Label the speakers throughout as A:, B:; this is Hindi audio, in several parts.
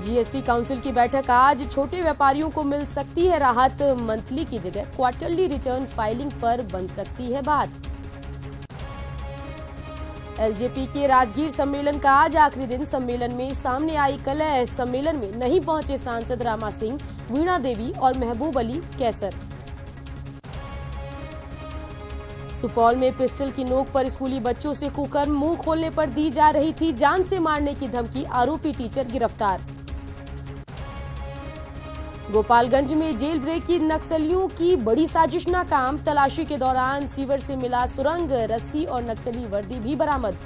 A: जीएसटी काउंसिल की बैठक आज। छोटे व्यापारियों को मिल सकती है राहत। मंथली की जगह क्वार्टरली रिटर्न फाइलिंग पर बन सकती है बात। एलजेपी के राजगीर सम्मेलन का आज आखिरी दिन। सम्मेलन में सामने आई कलह। सम्मेलन में नहीं पहुंचे सांसद रामा सिंह, वीणा देवी और महबूब अली कैसर। सुपौल में पिस्टल की नोक पर स्कूली बच्चों से कुकर्म। मुंह खोलने पर दी जा रही थी जान से मारने की धमकी। आरोपी टीचर गिरफ्तार। गोपालगंज में जेल ब्रेक की नक्सलियों की बड़ी साजिश नाकाम। तलाशी के दौरान सीवर से मिला सुरंग, रस्सी और नक्सली वर्दी भी बरामद।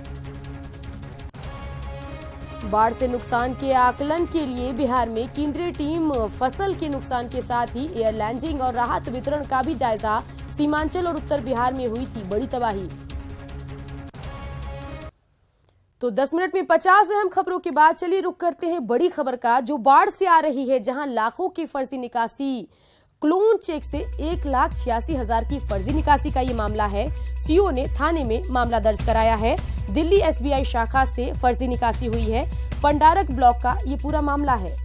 A: बाढ़ से नुकसान के आकलन के लिए बिहार में केंद्रीय टीम। फसल के नुकसान के साथ ही एयर लैंडिंग और राहत वितरण का भी जायजा। सीमांचल और उत्तर बिहार में हुई थी बड़ी तबाही। तो 10 मिनट में 50 अहम खबरों के बाद चलिए रुक करते हैं बड़ी खबर का, जो बाढ़ से आ रही है, जहां लाखों की फर्जी निकासी। क्लोन चेक से 1,86,000 की फर्जी निकासी का ये मामला है। सीओ ने थाने में मामला दर्ज कराया है। दिल्ली एसबीआई शाखा से फर्जी निकासी हुई है। पंडारक ब्लॉक का ये पूरा मामला है।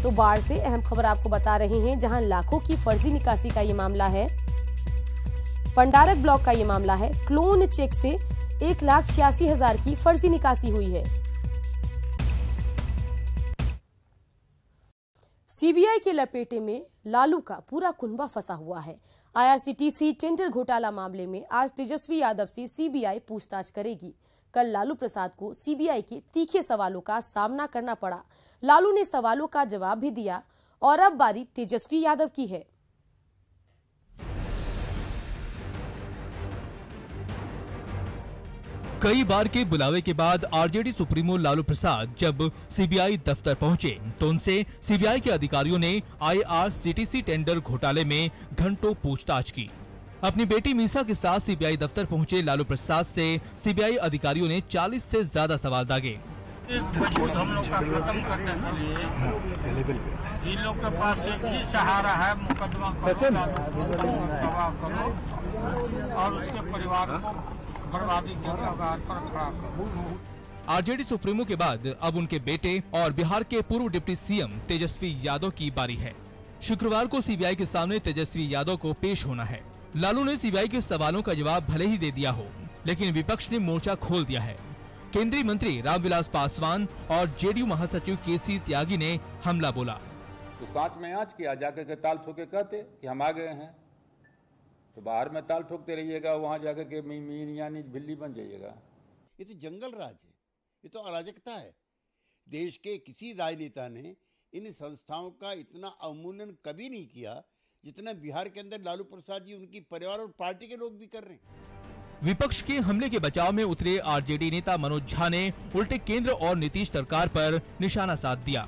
A: तो बाढ़ से अहम खबर आपको बता रहे हैं, जहां लाखों की फर्जी निकासी का ये मामला है। पंडारक ब्लॉक का ये मामला है। क्लोन चेक से 1,86,000 की फर्जी निकासी हुई है। सीबीआई के लपेटे में लालू का पूरा कुनबा फंसा हुआ है। आईआरसीटीसी टेंडर घोटाला मामले में आज तेजस्वी यादव से सीबीआई पूछताछ करेगी। कल लालू प्रसाद को सीबीआई के तीखे सवालों का सामना करना पड़ा। लालू ने सवालों का जवाब भी दिया और अब बारी तेजस्वी यादव की है।
B: कई बार के बुलावे के बाद आरजेडी सुप्रीमो लालू प्रसाद जब सीबीआई दफ्तर पहुंचे तो उनसे सीबीआई के अधिकारियों ने आईआरसीटीसी टेंडर घोटाले में घंटों पूछताछ की। अपनी बेटी मीसा के साथ सीबीआई दफ्तर पहुंचे लालू प्रसाद से सीबीआई अधिकारियों ने 40 से ज्यादा सवाल दागे।
C: हम लोग का खत्म करने के लिए इन लोग के पास एक ही सहारा है, मुकदमा करो, दबाव करो और उसके परिवार को बर्बादी के कगार पर खड़ा करो।
B: आरजेडी सुप्रीमो के बाद अब उनके बेटे और बिहार के पूर्व डिप्टी सीएम तेजस्वी यादव की बारी है। शुक्रवार को सीबीआई के सामने तेजस्वी यादव को पेश होना है। लालू ने सीबीआई के सवालों का जवाब भले ही दे दिया हो, लेकिन विपक्ष ने मोर्चा खोल दिया है। केंद्रीय मंत्री रामविलास पासवान और जेडीयू महासचिव केसी त्यागी ने हमला बोला।
D: तो सांच में आंच किया, जाकर के ताल ठोके कहते कि हम आ गए हैं, तो बाहर में ताल ठोकते रहिएगा, वहां जाकर के मीन यानी बिल्ली बन जाइएगा।
E: ये तो जंगल राज है, ये तो अराजकता है। देश के किसी राजनेता ने इन संस्थाओं का इतना अवमूल्यन कभी नहीं किया जितना बिहार के अंदर लालू प्रसाद जी, उनकी परिवार और पार्टी के लोग भी कर रहे हैं।
B: विपक्ष के हमले के बचाव में उतरे आरजेडी नेता मनोज झा ने उल्टे केंद्र और नीतीश सरकार पर निशाना साध दिया।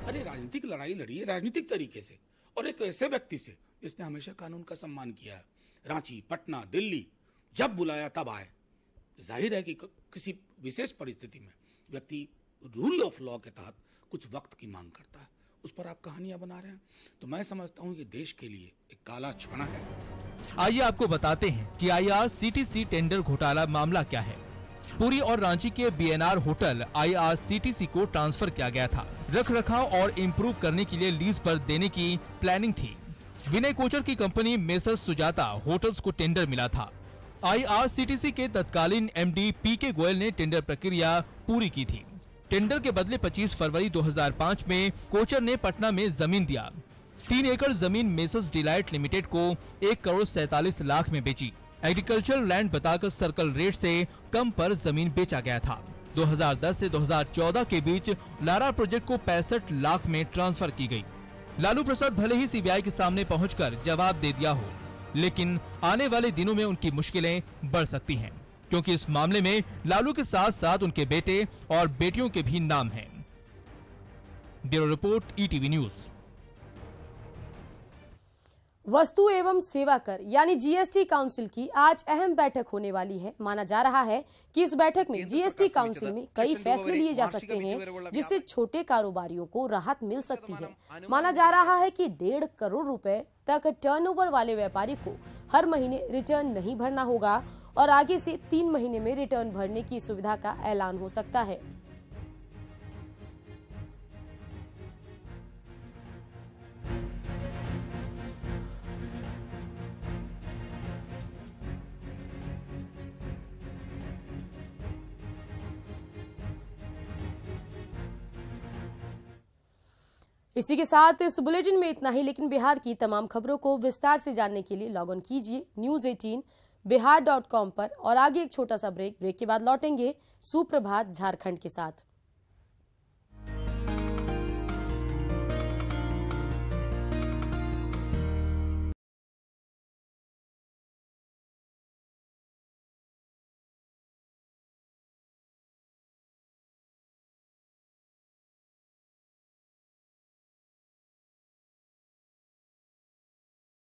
F: अरे राजनीतिक लड़ाई लड़ी है राजनीतिक तरीके से, और एक ऐसे व्यक्ति से जिसने हमेशा कानून का सम्मान किया है। रांची, पटना, दिल्ली जब बुलाया तब आए। जाहिर है कि किसी विशेष परिस्थिति में व्यक्ति रूल ऑफ लॉ के तहत कुछ वक्त की मांग करता है, उस पर आप कहानियां बना रहे हैं। तो मैं समझता हूं कि देश के लिए एक काला क्षण है।
B: आइए आपको बताते हैं कि आईआरसीटीसी टेंडर घोटाला मामला क्या है। पुरी और रांची के बीएनआर होटल आईआरसीटीसी को ट्रांसफर किया गया था। रख रखाव और इम्प्रूव करने के लिए लीज पर देने की प्लानिंग थी। विनय कोचर की कंपनी मेसर्स सुजाता होटल्स को टेंडर मिला था। आईआरसीटीसी के तत्कालीन एमडी पीके गोयल ने टेंडर प्रक्रिया पूरी की थी। टेंडर के बदले 25 फरवरी 2005 में कोचर ने पटना में जमीन दिया। 3 एकड़ जमीन मेसर्स डिलाइट लिमिटेड को 1,47,00,000 में बेची। एग्रीकल्चरल लैंड बताकर सर्कल रेट से कम पर जमीन बेचा गया था। 2010 से 2014 के बीच लारा प्रोजेक्ट को 65 लाख में ट्रांसफर की गई। लालू प्रसाद भले ही सीबीआई के सामने पहुंचकर जवाब दे दिया हो, लेकिन आने वाले दिनों में उनकी मुश्किलें बढ़ सकती हैं, क्योंकि इस मामले में लालू के साथ साथ उनके बेटे और बेटियों के भी नाम हैं। Bureau report, ETV news.
A: वस्तु एवं सेवा कर यानी जीएसटी काउंसिल की आज अहम बैठक होने वाली है। माना जा रहा है कि इस बैठक में जीएसटी काउंसिल में कई फैसले लिए जा सकते हैं, जिससे छोटे कारोबारियों को राहत मिल सकती है। माना जा रहा है कि 1.5 करोड़ रुपए तक टर्नओवर वाले व्यापारी को हर महीने रिटर्न नहीं भरना होगा और आगे से 3 महीने में रिटर्न भरने की सुविधा का ऐलान हो सकता है। इसी के साथ इस बुलेटिन में इतना ही, लेकिन बिहार की तमाम खबरों को विस्तार से जानने के लिए लॉग ऑन कीजिए news18bihar.com पर। और आगे एक छोटा सा ब्रेक के बाद लौटेंगे सुप्रभात झारखंड के साथ।